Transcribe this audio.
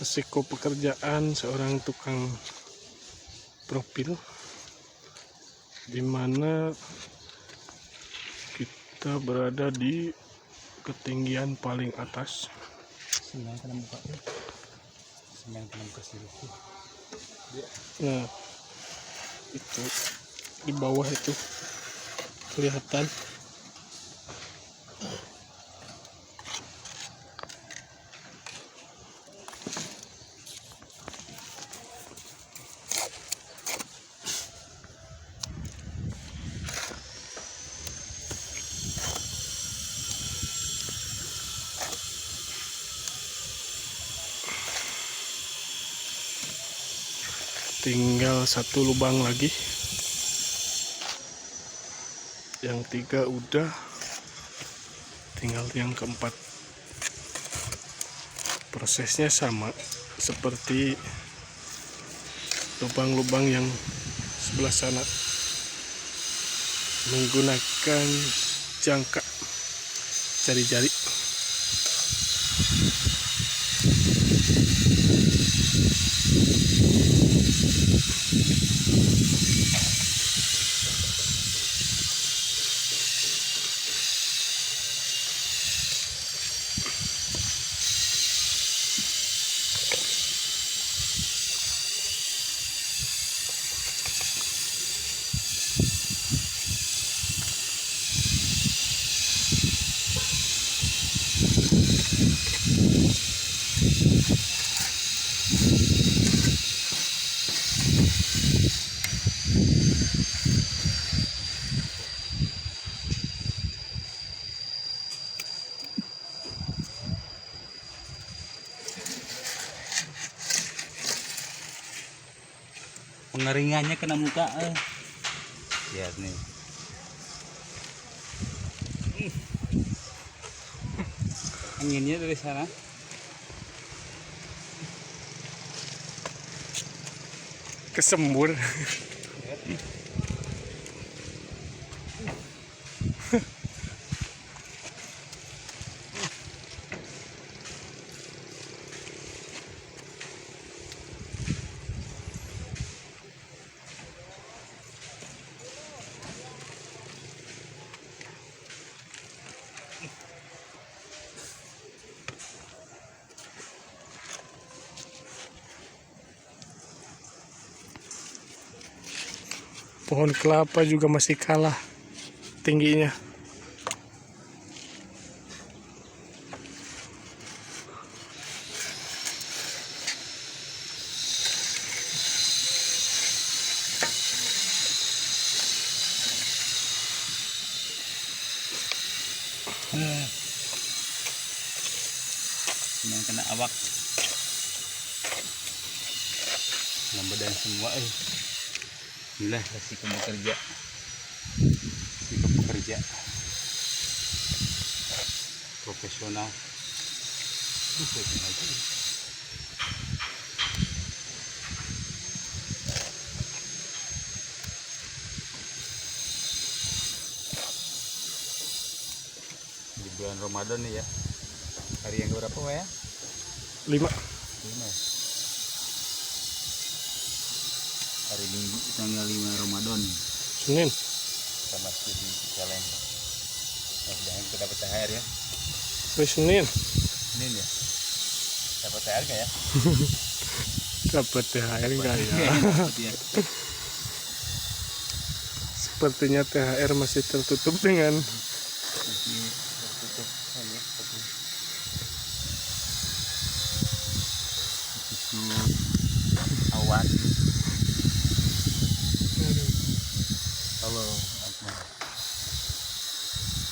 Resiko pekerjaan seorang tukang profil, di mana kita berada di ketinggian paling atas. Nah, itu di bawah itu kelihatan. Tinggal satu lubang lagi, yang 3 udah, tinggal yang keempat. Prosesnya sama seperti lubang-lubang yang sebelah sana, menggunakan jangka jari-jari. Pengeringannya kena muka. Lihat nih. Anginnya dari sana. Kesembur. Pohon kelapa juga masih kalah tingginya. Yang kena awak. Badan semua. Inilah resiko bekerja. Resiko pekerja profesional. Di bulan Ramadan nih ya. Hari yang berapa ya? 5. Hari Minggu tanggal 5 Ramadan. Senin. Kita masih di Cicaleng. Mudah-mudahan kita dapat THR ya. Senin. Senin ya. Dapat THR gak ya? Dapat THR enggak ya? Ya. Sepertinya THR masih tertutup dengan Masih tertutup ini seperti awan. Halo.